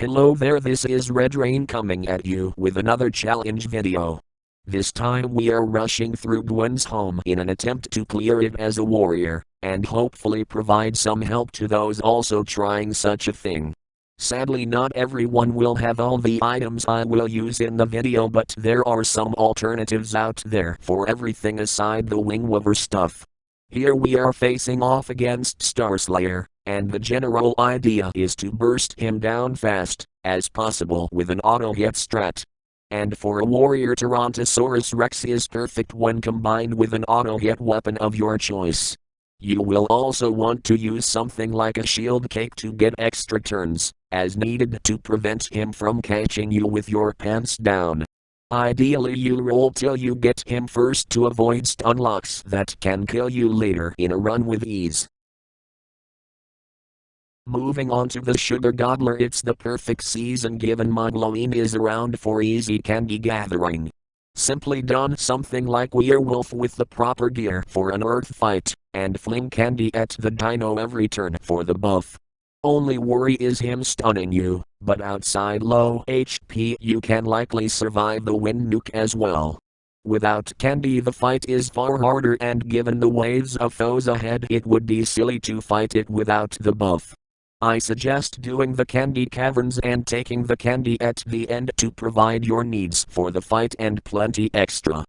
Hello there, this is Red Rain coming at you with another challenge video. This time we are rushing through Gwen's home in an attempt to clear it as a warrior, and hopefully provide some help to those also trying such a thing. Sadly not everyone will have all the items I will use in the video, but there are some alternatives out there for everything aside the Wingweaver stuff. Here we are facing off against Starslayer, and the general idea is to burst him down fast as possible with an auto hit strat. And for a warrior, Torontosaurus Rex is perfect when combined with an auto hit weapon of your choice. You will also want to use something like a Shieldcake to get extra turns, as needed to prevent him from catching you with your pants down. Ideally you roll till you get him first to avoid stun locks that can kill you later in a run with ease. Moving on to the Sugar Gobbler, it's the perfect season given Halloween is around for easy candy gathering. Simply don something like Werewolf with the proper gear for an earth fight, and fling candy at the dino every turn for the buff. Only worry is him stunning you, but outside low HP you can likely survive the wind nuke as well. Without candy the fight is far harder, and given the waves of foes ahead it would be silly to fight it without the buff. I suggest doing the candy caverns and taking the candy at the end to provide your needs for the fight and plenty extra.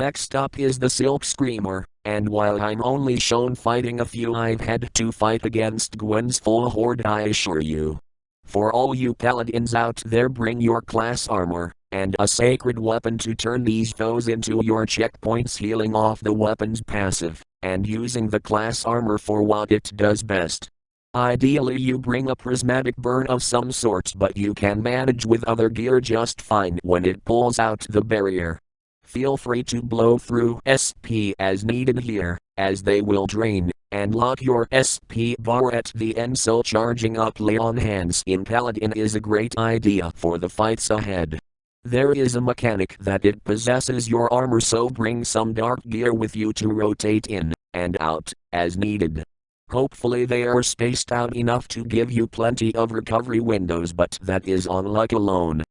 Next up is the Silk Screamer, and while I'm only shown fighting a few, I've had to fight against Gwen's full horde, I assure you. For all you paladins out there, bring your class armor and a sacred weapon to turn these foes into your checkpoints, healing off the weapon's passive and using the class armor for what it does best. Ideally you bring a prismatic burn of some sort, but you can manage with other gear just fine when it pulls out the barrier. Feel free to blow through SP as needed here, as they will drain, and lock your SP bar at the end, so charging up lay on hands in Paladin is a great idea for the fights ahead. There is a mechanic that it possesses your armor, so bring some dark gear with you to rotate in and out as needed. Hopefully they are spaced out enough to give you plenty of recovery windows, but that is on luck alone.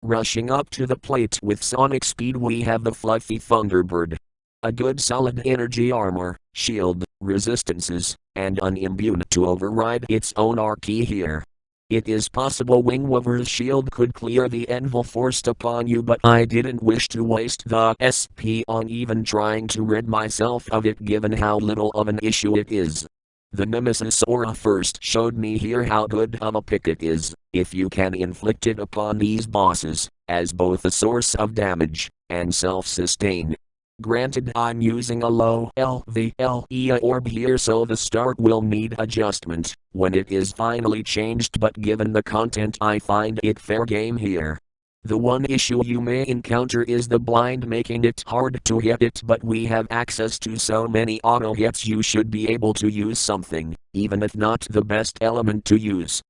Rushing up to the plate with sonic speed we have the fluffy Thunderbird. A good solid energy armor, shield, resistances, and unimmune to override its own RK here. It is possible Wingweaver's shield could clear the anvil forced upon you, but I didn't wish to waste the SP on even trying to rid myself of it given how little of an issue it is. The Nemesis Aura first showed me here how good of a pick it is, if you can inflict it upon these bosses, as both a source of damage and self-sustain. Granted, I'm using a low LVLE orb here, so the start will need adjustment when it is finally changed, but given the content I find it fair game here. The one issue you may encounter is the blind, making it hard to hit it, but we have access to so many auto hits you should be able to use something, even if not the best element to use.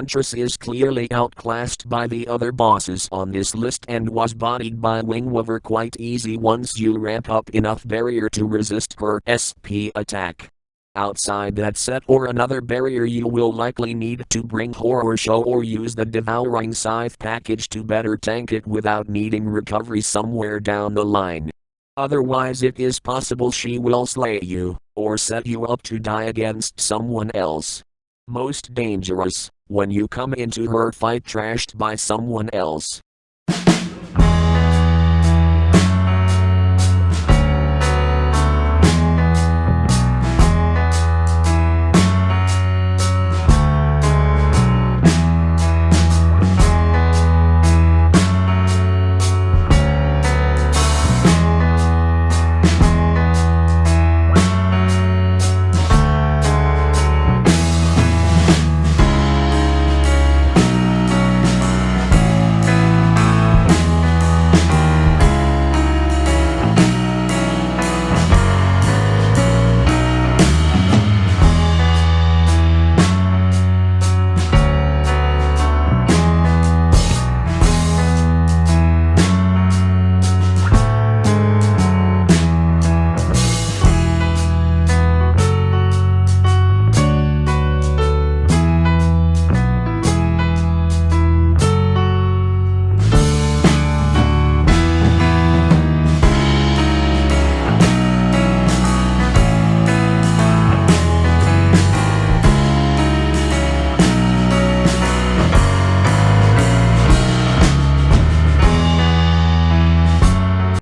Huntress is clearly outclassed by the other bosses on this list and was bodied by Wingweaver quite easy once you ramp up enough barrier to resist her SP attack. Outside that set or another barrier, you will likely need to bring Horror Show or use the Devouring Scythe package to better tank it without needing recovery somewhere down the line. Otherwise it is possible she will slay you, or set you up to die against someone else. Most dangerous, when you come into her fight trashed by someone else.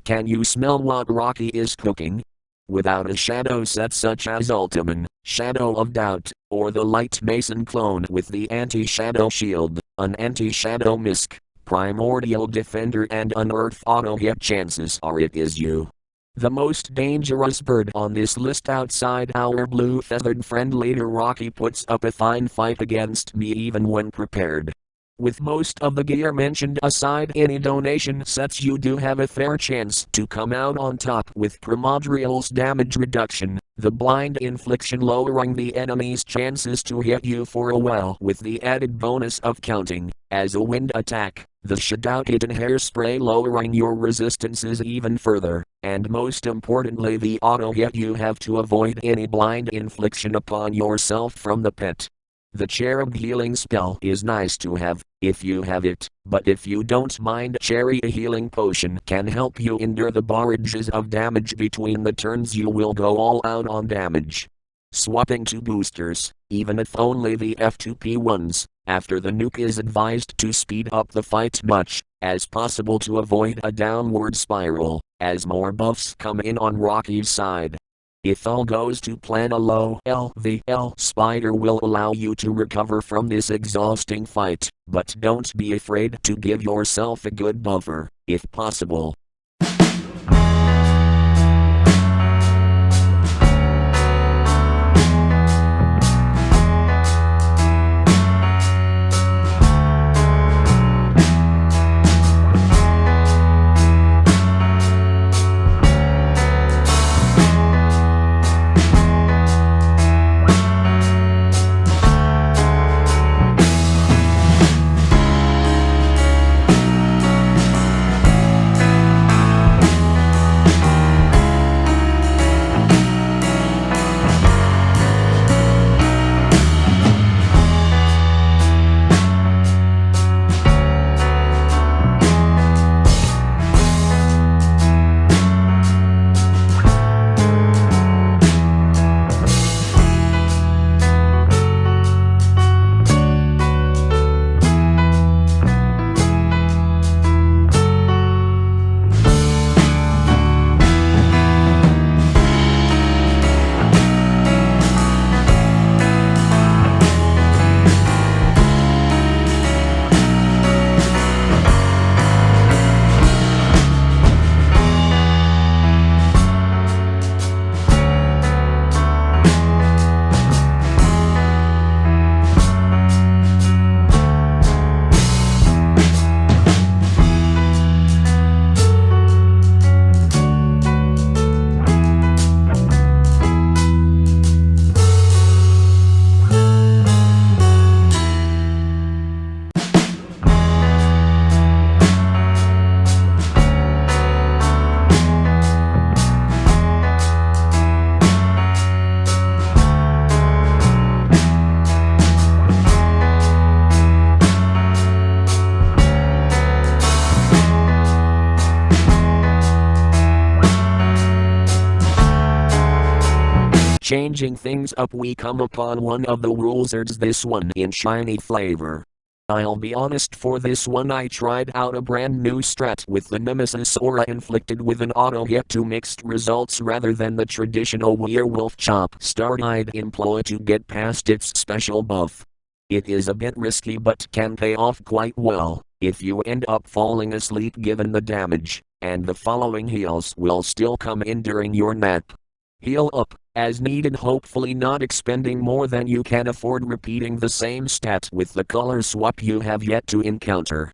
Can you smell what Rocky is cooking? Without a shadow set such as Ultiman, Shadow of Doubt, or the Light Mason clone with the anti-shadow shield, an anti-shadow Misc, Primordial Defender and Unearth auto hit, chances are it is you. The most dangerous bird on this list outside our blue feathered friend later, Rocky puts up a fine fight against me even when prepared. With most of the gear mentioned aside, any donation sets you do have a fair chance to come out on top with Primordial's damage reduction, the blind infliction lowering the enemy's chances to hit you for a while with the added bonus of counting as a wind attack, the Hidden hairspray lowering your resistances even further, and most importantly the auto hit you have to avoid any blind infliction upon yourself from the pit. The Cherub healing spell is nice to have, if you have it, but if you don't mind, Cherry, a healing potion can help you endure the barrages of damage between the turns. You will go all out on damage. Swapping to boosters, even if only the F2P ones, after the nuke, is advised to speed up the fight much as possible to avoid a downward spiral, as more buffs come in on Rocky's side. If all goes to plan, a low LVL spider will allow you to recover from this exhausting fight, but don't be afraid to give yourself a good buffer, if possible. Changing things up, we come upon one of the rulesards, this one in shiny flavor. I'll be honest, for this one I tried out a brand new strat with the Nemesis Aura inflicted with an auto hit to mixed results rather than the traditional werewolf chop start I'd employ to get past its special buff. It is a bit risky but can pay off quite well if you end up falling asleep given the damage, and the following heals will still come in during your nap. Heal up as needed, hopefully not expending more than you can afford, repeating the same stat with the color swap you have yet to encounter.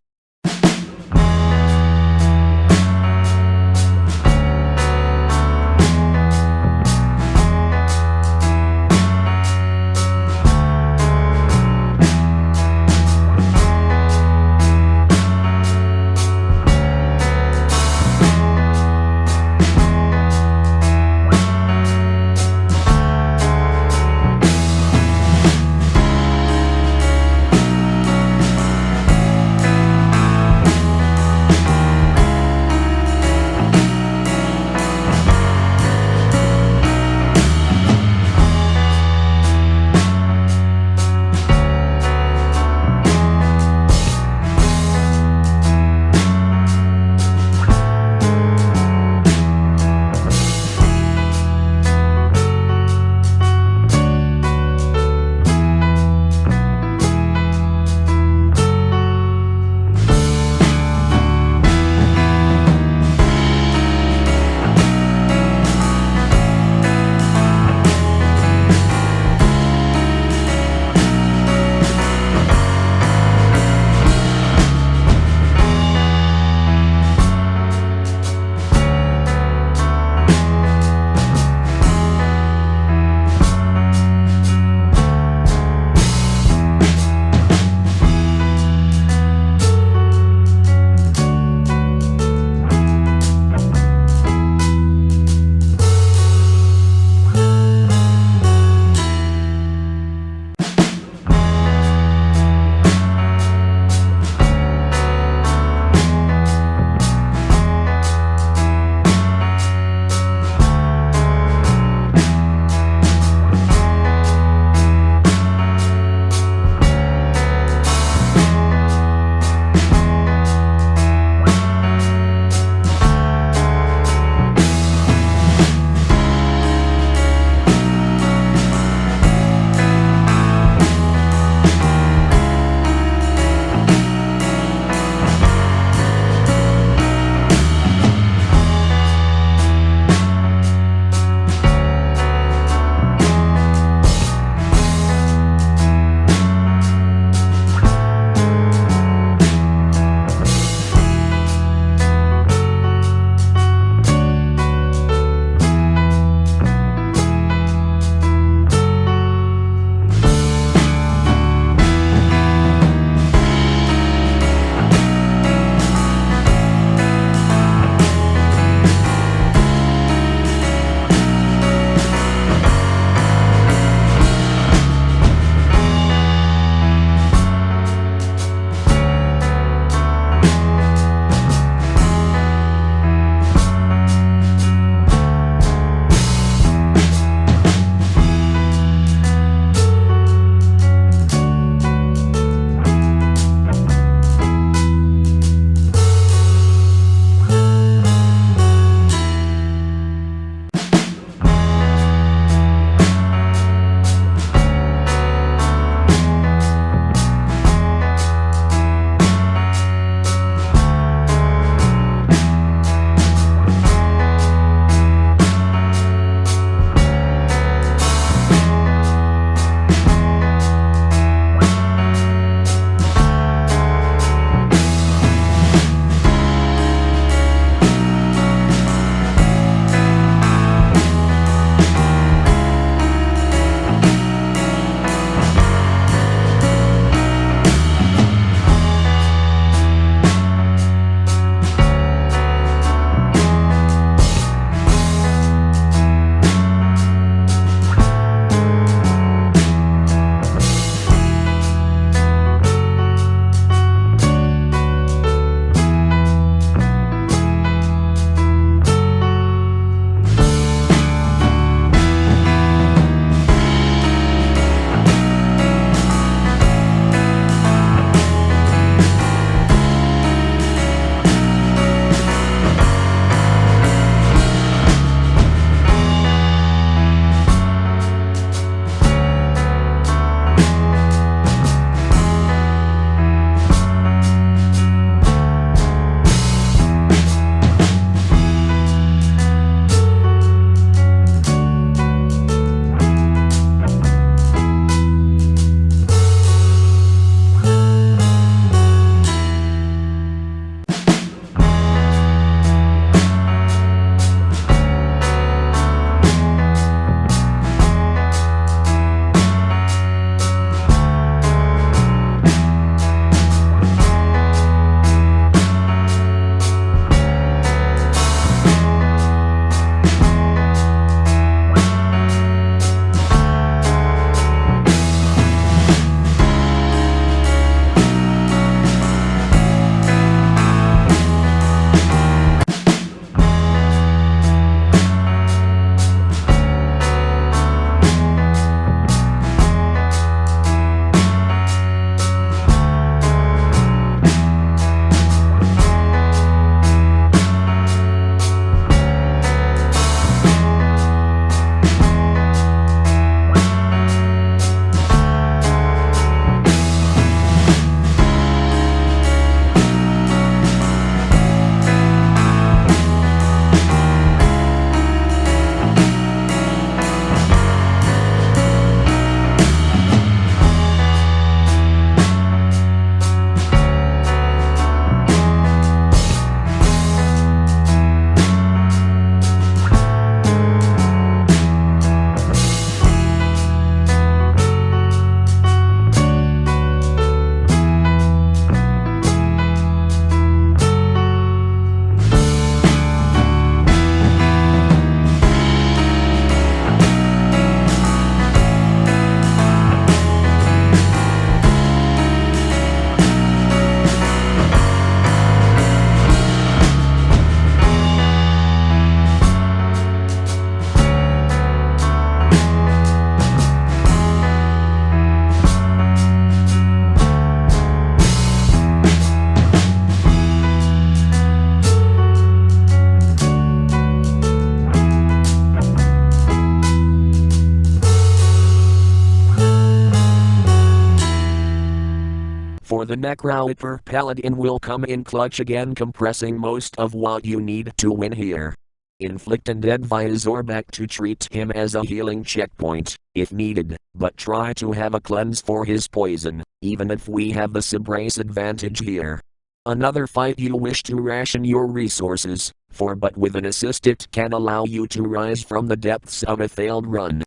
for the Necroiper Paladin will come in clutch again, compressing most of what you need to win here. Inflict and advise Zorback to treat him as a healing checkpoint, if needed, but try to have a cleanse for his poison, even if we have the Subrace advantage here. Another fight you wish to ration your resources, for but with an assist it can allow you to rise from the depths of a failed run.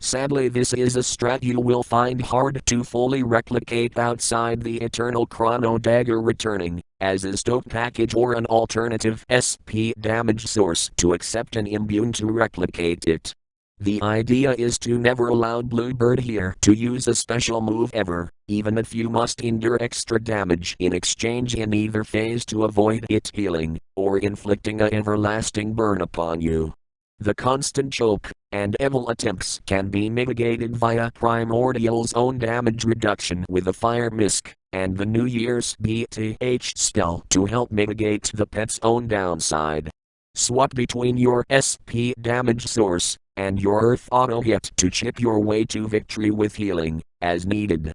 Sadly, this is a strat you will find hard to fully replicate outside the eternal Chrono Dagger returning, as a stoke package or an alternative SP damage source to accept and immune to replicate it. The idea is to never allow Bluebird here to use a special move ever, even if you must endure extra damage in exchange in either phase to avoid it healing, or inflicting an everlasting burn upon you. The constant choke and evil attempts can be mitigated via Primordial's own damage reduction with a Fire Misc, and the New Year's BTH spell to help mitigate the pet's own downside. Swap between your SP damage source and your Earth auto hit to chip your way to victory with healing, as needed.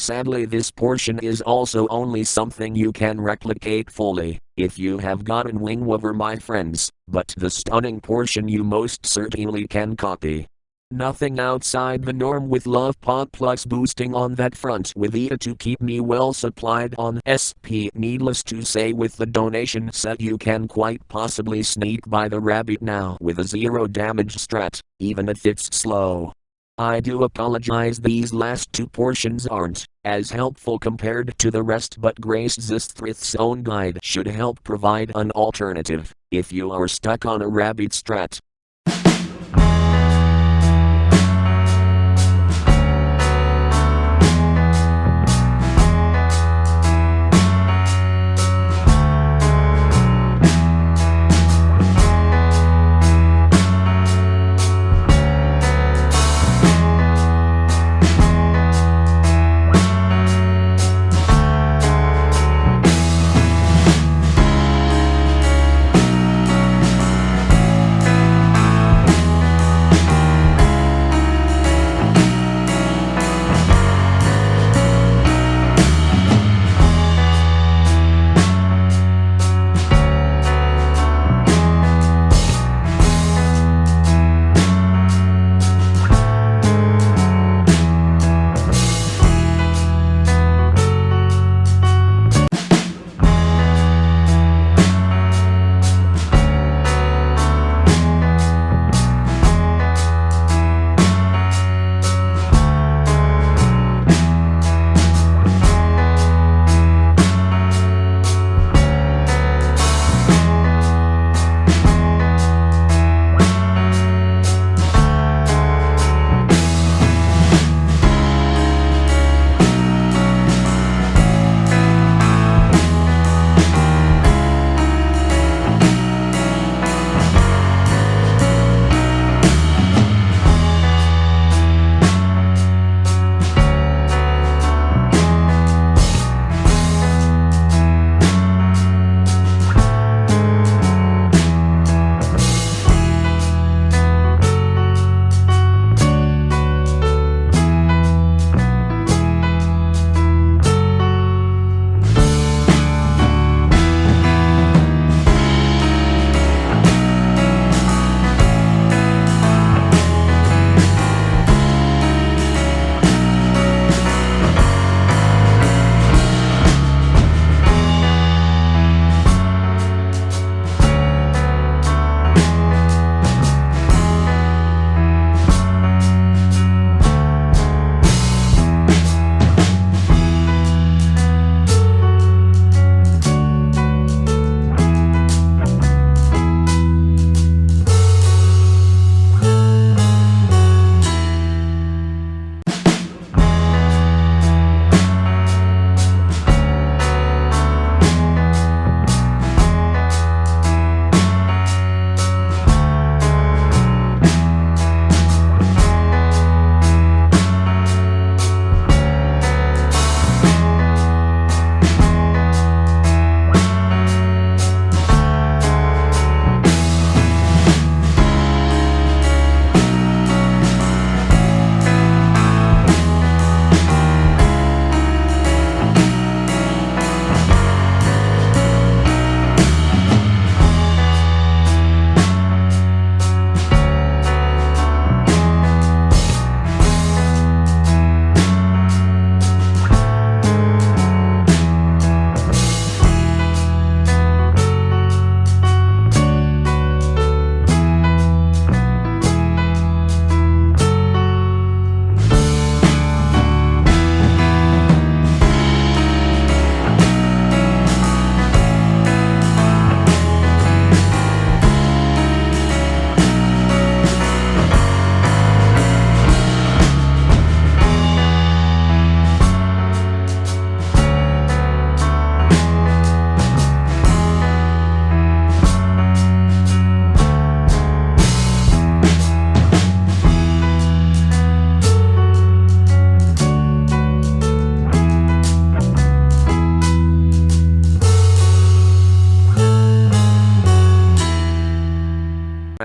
Sadly, this portion is also only something you can replicate fully, if you have gotten Wingweaver, my friends, but the stunning portion you most certainly can copy. Nothing outside the norm with love pot plus boosting on that front with EA to keep me well supplied on SP. Needless to say, with the donation set you can quite possibly sneak by the rabbit now with a 0 damage strat, even if it's slow. I do apologize, these last two portions aren't as helpful compared to the rest, but Grace Zisthrith's own guide should help provide an alternative if you are stuck on a rabbit strat.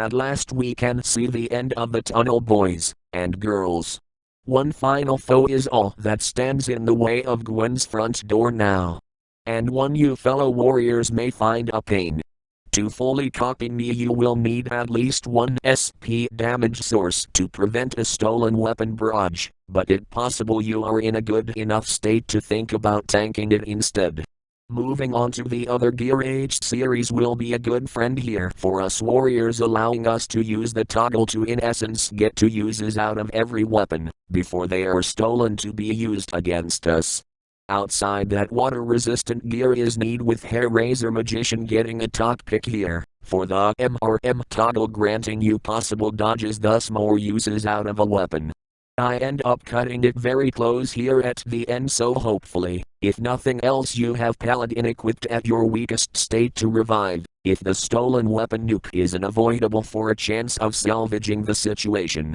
At last we can see the end of the tunnel, boys and girls. One final foe is all that stands in the way of Gwen's front door now. And one you fellow warriors may find a pain. To fully copy me you will need at least one SP damage source to prevent a stolen weapon barrage, but it's possible you are in a good enough state to think about tanking it instead. Moving on to the other Gear Age series will be a good friend here for us warriors, allowing us to use the toggle to in essence get 2 uses out of every weapon, before they are stolen to be used against us. Outside that, water resistant gear is neat with Hare Razor Magician getting a top pick here, for the MRM toggle granting you possible dodges, thus more uses out of a weapon. I end up cutting it very close here at the end, so hopefully, if nothing else, you have Paladin equipped at your weakest state to revive, if the stolen weapon nuke is unavoidable, for a chance of salvaging the situation.